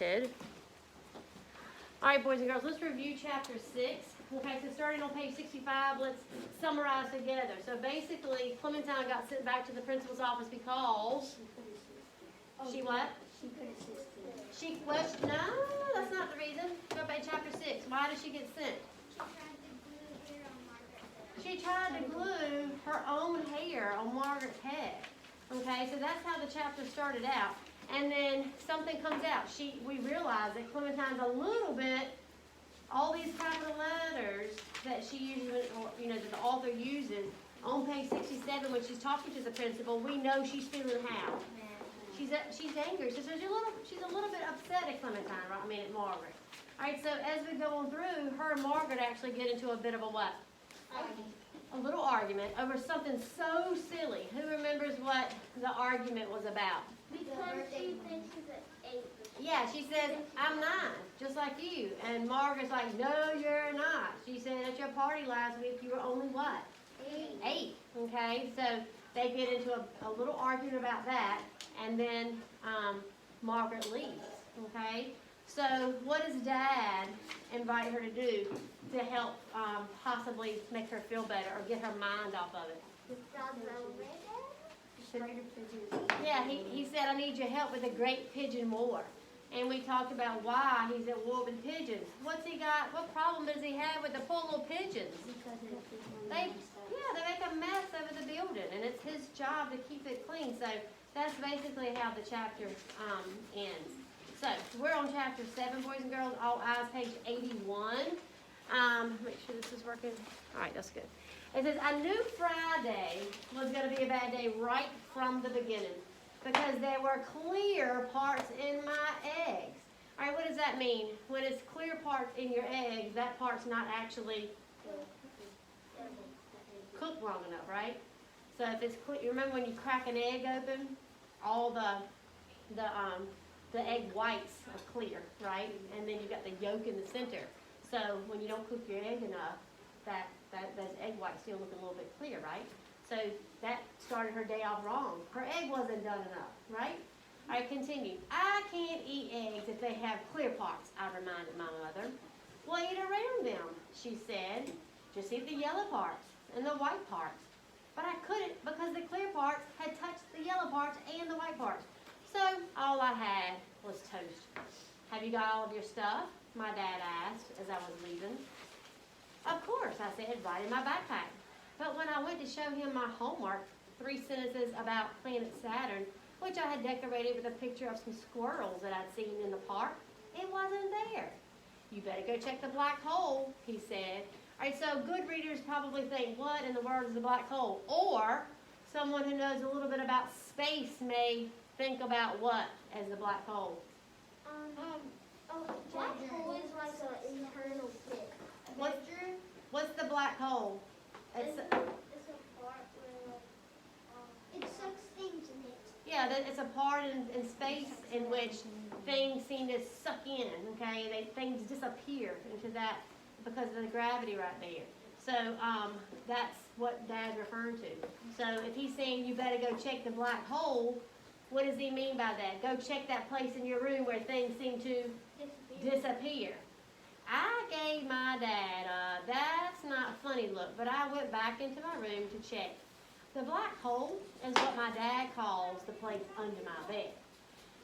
started. All right, boys and girls, let's review chapter 6. Okay, so starting on page 65, let's summarize together. So basically, Clementine got sent back to the principal's office because she what? She could assist him. She questioned. No, that's not the reason. Go back to chapter 6. Why did she get sent? She tried to glue her own hair on Margaret's head. Okay, so that's how the chapter started out. And then something comes out. We realize that Clementine's a little bit, all these capital letters that she uses, or that the author uses on page 67 when she's talking to the principal, we know she's feeling how? She's angry. So she's a little bit upset at Clementine, right? At Margaret. All right, so as we go on through, her and Margaret actually get into a bit of a what? A little argument over something so silly. Who remembers what the argument was about? Because she thinks she's an 8. Yeah, she says, I'm 9, just like you. And Margaret's like, no, you're not. She said at your party last week you were only what? 8. Okay, so they get into a little argument about that, and then Margaret leaves. Okay, so what does Dad invite her to do to help possibly make her feel better or get her mind off of it? Yeah, he said, I need your help with the great pigeon war. And we talked about why he's at war with pigeons. What's he got? What problem does he have with the poor little pigeons? They make a mess over the building, and it's his job to keep it clean. So that's basically how the chapter ends. So we're on chapter 7, boys and girls. All eyes, page 81. Make sure this is working. All right, that's good. It says, I knew Friday was going to be a bad day right from the beginning because there were clear parts in my eggs. All right, what does that mean? When it's clear parts in your eggs, that part's not actually cooked long enough, right? So if it's clear, you remember when you crack an egg open, all the egg whites are clear, right? And then you've got the yolk in the center. So when you don't cook your egg enough, those egg whites still look a little bit clear, right? So that started her day off wrong. Her egg wasn't done enough, right? All right, continue. I can't eat eggs if they have clear parts, I reminded my mother. Well, eat around them, she said. Just eat the yellow parts and the white parts. But I couldn't because the clear parts had touched the yellow parts and the white parts. So all I had was toast. Have you got all of your stuff? My dad asked as I was leaving. Of course, I said, right in my backpack. But when I went to show him my homework, 3 sentences about planet Saturn, which I had decorated with a picture of some squirrels that I'd seen in the park, it wasn't there. You better go check the black hole, he said. All right, so good readers probably think, what in the world is a black hole? Or someone who knows a little bit about space may think about what as the black hole? Black hole is like an internal pit. What's the black hole? It's a part where it sucks things in it. Yeah, it's a part in space in which things seem to suck in, okay? Things disappear into that because of the gravity right there. So that's what Dad's referring to. So if he's saying you better go check the black hole, what does he mean by that? Go check that place in your room where things seem to disappear. I gave my dad a that's not funny look, but I went back into my room to check. The black hole is what my dad calls the place under my bed.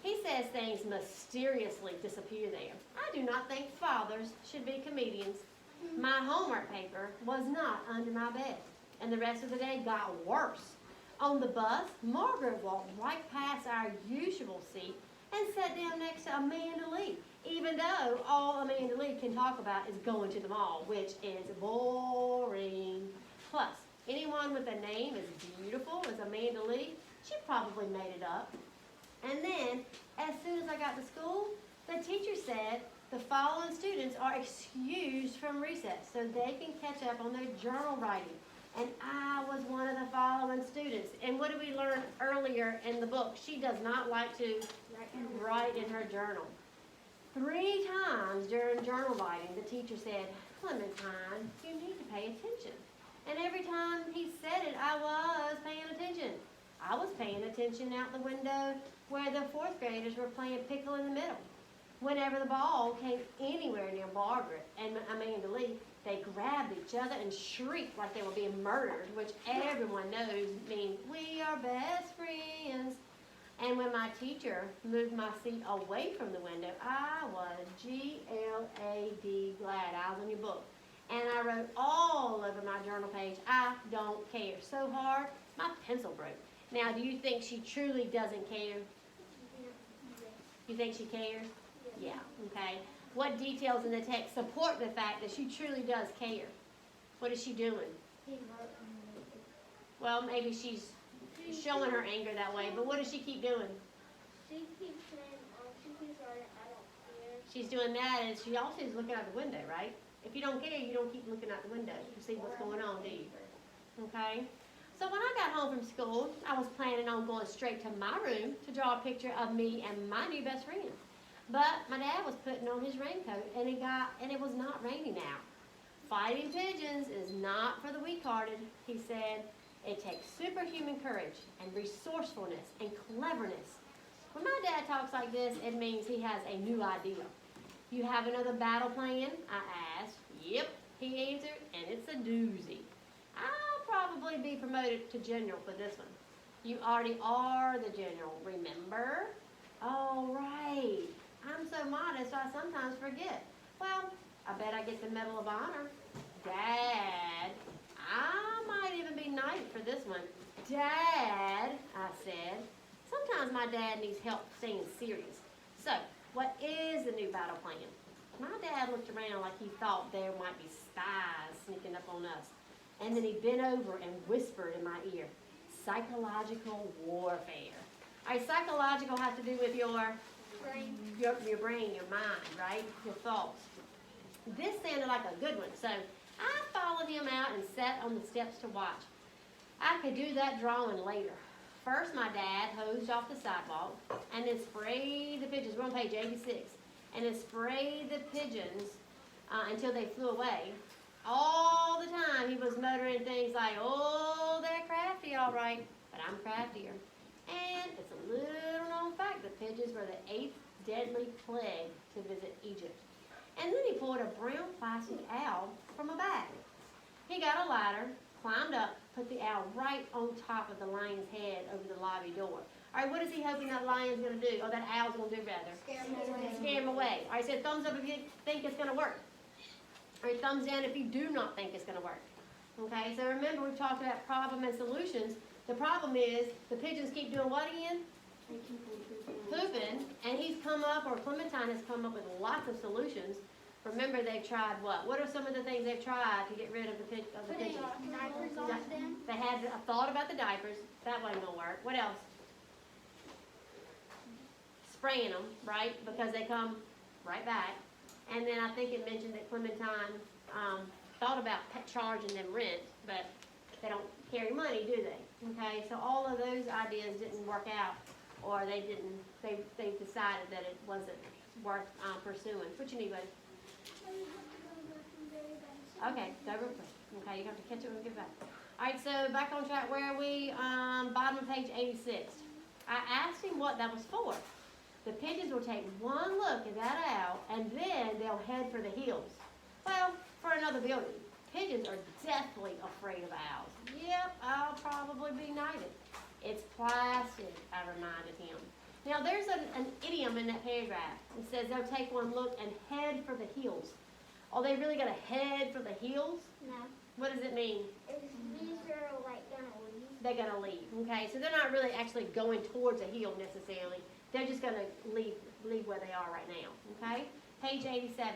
He says things mysteriously disappear there. I do not think fathers should be comedians. My homework paper was not under my bed, and the rest of the day got worse. On the bus, Margaret walked right past our usual seat and sat down next to Amanda Lee, even though all Amanda Lee can talk about is going to the mall, which is boring. Plus, anyone with a name as beautiful as Amanda Lee, she probably made it up. And then, as soon as I got to school, the teacher said the following students are excused from recess so they can catch up on their journal writing. And I was one of the following students. And what did we learn earlier in the book? She does not like to write in her journal. 3 times during journal writing, the teacher said, Clementine, you need to pay attention. And every time he said it, I was paying attention. I was paying attention out the window where the 4th graders were playing pickle in the middle. whenever the ball came anywhere near Barbara and Amanda Lee, they grabbed each other and shrieked like they were being murdered, which everyone knows means we are best friends. And when my teacher moved my seat away from the window, I was G-L-A-D glad. I was on your book. And I wrote all over my journal page, I don't care, so hard, my pencil broke. Now, do you think she truly doesn't care? You think she cares? Yeah, okay. What details in the text support the fact that she truly does care? What is she doing? Well, maybe she's showing her anger that way, but what does she keep doing? She keeps saying, she keeps writing, I don't care. She's doing that, and she also is looking out the window, right? If you don't care, you don't keep looking out the window to see what's going on, do you? Okay? So when I got home from school, I was planning on going straight to my room to draw a picture of me and my new best friend. But my dad was putting on his raincoat, and it was not raining out. Fighting pigeons is not for the weak-hearted, he said. It takes superhuman courage and resourcefulness and cleverness. When my dad talks like this, it means he has a new idea. You have another battle plan? I asked. Yep, he answered, and it's a doozy. I'll probably be promoted to general for this one. You already are the general, remember? Oh, right. I'm so modest, I sometimes forget. Well, I bet I get the Medal of Honor. Dad, I might even be knighted for this one. Dad, I said. Sometimes my dad needs help staying serious. So, what is the new battle plan? My dad looked around like he thought there might be spies sneaking up on us. And then he bent over and whispered in my ear, psychological warfare. All right, psychological has to do with your brain, your mind, right? Your thoughts. This sounded like a good one, so I followed him out and sat on the steps to watch. I could do that drawing later. First, my dad hosed off the sidewalk and then sprayed the pigeons. We're on page 86. And then sprayed the pigeons until they flew away. All the time he was muttering things like, oh, they're crafty, all right, but I'm craftier. And it's a little known fact that pigeons were the 8th deadly plague to visit Egypt. And then he pulled a brown plastic owl from a bag. He got a ladder, climbed up, put the owl right on top of the lion's head over the lobby door. All right, what is he hoping that lion's going to do, or that owl's going to do rather? Scare him away. All right, so thumbs up if you think it's going to work. All right, thumbs down if you do not think it's going to work. Okay, so remember we've talked about problem and solutions. The problem is the pigeons keep doing what again? Pooping, and he's come up, or Clementine has come up with lots of solutions. Remember, they've tried what? What are some of the things they've tried to get rid of the pigeons? Diapers on them. They had a thought about the diapers. That wasn't going to work. What else? Spraying them, right? Because they come right back. And then I think it mentioned that Clementine thought about charging them rent, but they don't carry money, do they? Okay, so all of those ideas didn't work out, or they decided that it wasn't worth pursuing. What you need, buddy? Okay, go real quick. Okay, you have to catch it when we get back. All right, so back on track. Where are we? Bottom of page 86. I asked him what that was for. The pigeons will take one look at that owl, and then they'll head for the hills. Well, for another building. Pigeons are deathly afraid of owls. Yep, I'll probably be knighted. It's plastic, I reminded him. Now, there's an idiom in that paragraph. It says they'll take one look and head for the hills. Are they really going to head for the hills? No. What does it mean? It means they're like gonna leave. They're going to leave, okay? So they're not really actually going towards a hill necessarily. They're just going to leave where they are right now, okay? Page 87.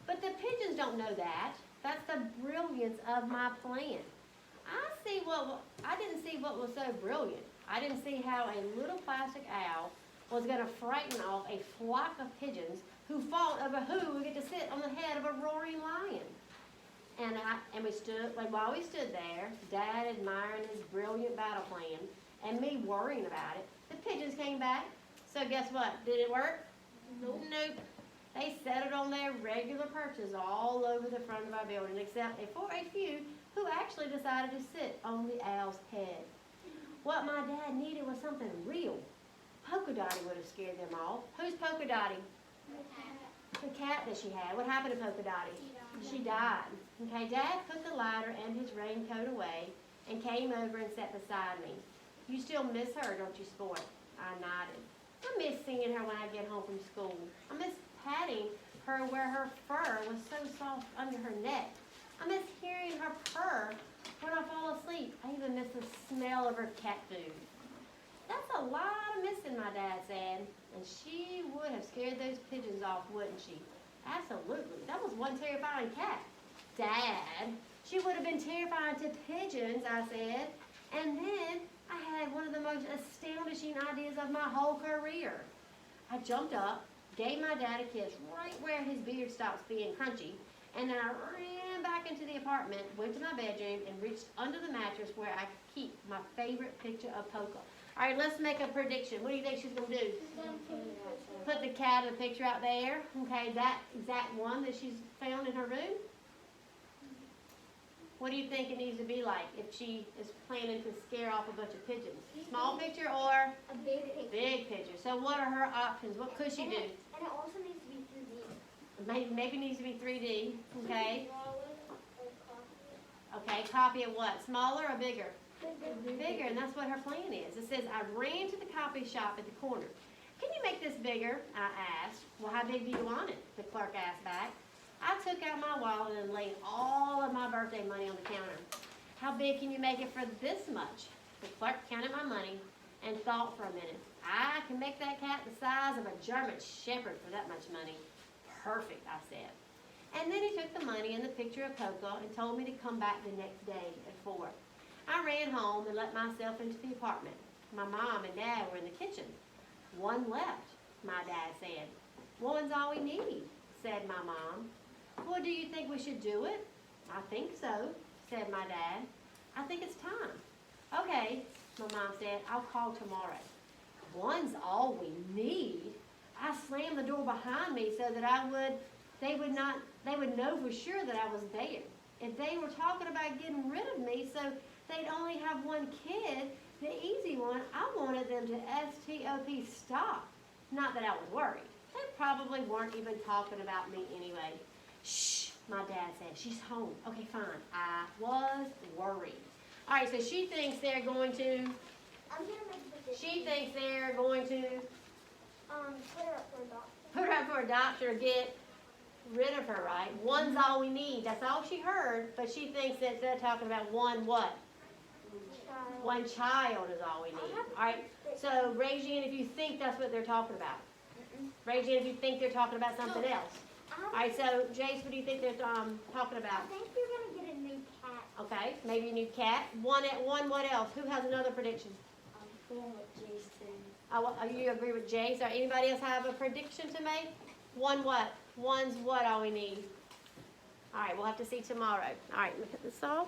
But the pigeons don't know that. That's the brilliance of my plan. I didn't see what was so brilliant. I didn't see how a little plastic owl was going to frighten off a flock of pigeons who fought over who would get to sit on the head of a roaring lion. And we stood, like while we stood there, Dad admiring his brilliant battle plan, and me worrying about it, the pigeons came back. So guess what? Did it work? Nope. They settled on their regular perches all over the front of our building, except for a few who actually decided to sit on the owl's head. What my dad needed was something real. Polka Dotty would have scared them off. Who's Polka Dotty? that she had. What happened to Polka Dottie? She died. Okay, Dad put the lighter and his raincoat away and came over and sat beside me. You still miss her, don't you, sport? I nodded. I miss seeing her when I get home from school. I miss patting her where her fur was so soft under her neck. I miss hearing her purr when I fall asleep. I even miss the smell of her cat food. That's a lot of missing, my dad said. And she would have scared those pigeons off, wouldn't she? Absolutely. That was one terrifying cat. Dad, she would have been terrifying to pigeons, I said. And then I had one of the most astonishing ideas of my whole career. I jumped up, gave my dad a kiss right where his beard stops being crunchy, and then I ran back into the apartment, went to my bedroom, and reached under the mattress where I could keep my favorite picture of Polka. All right, let's make a prediction. What do you think she's going to do? Put the cat in the picture out there. Okay, that exact one that she's found in her room. What do you think it needs to be like if she is planning to scare off a bunch of pigeons? Small picture or A big picture. big picture? So what are her options? What could she do? And it also needs to be 3D. Maybe it needs to be 3D. Okay. Smaller or Okay, copy of what? Smaller or bigger? coffee. Bigger, and that's what her plan is. It says, I ran to the coffee shop at the corner. Can you make this bigger? I asked. Well, how big do you want it? The clerk asked back. I took out my wallet and laid all of my birthday money on the counter. How big can you make it for this much? The clerk counted my money and thought for a minute. I can make that cat the size of a German shepherd for that much money. Perfect, I said. And then he took the money and the picture of Coco and told me to come back the next day at 4. I ran home and let myself into the apartment. My mom and dad were in the kitchen. One left, my dad said. One's all we need, said my mom. Well, do you think we should do it? I think so, said my dad. I think it's time. Okay, my mom said, I'll call tomorrow. One's all we need. I slammed the door behind me so that they would know for sure that I was there. If they were talking about getting rid of me so they'd only have one kid, the easy one, I wanted them to STOP stop. Not that I was worried. They probably weren't even talking about me anyway. Shh, my dad said, she's home. Okay, fine. I was worried. All right, so she thinks they're going to, I'm gonna make the she thinks they're going to put her up for a doctor. put her up for a doctor, get rid of her, right? One's all we need. That's all she heard, but she thinks that they're talking about one what? Child. One child is all we need. All right, so raise your hand if you think that's what they're talking about. Raise your hand if you think they're talking about something else. All right, so Jace, what do you think they're talking I about? think you're gonna get a new cat. Okay, maybe a new cat. One, what else? Who has another prediction? I'm going with Jason. You agree with Jace? Or anybody else have a prediction to make? One what? One's what all we need? All right, we'll have to see tomorrow. All right, look at this off.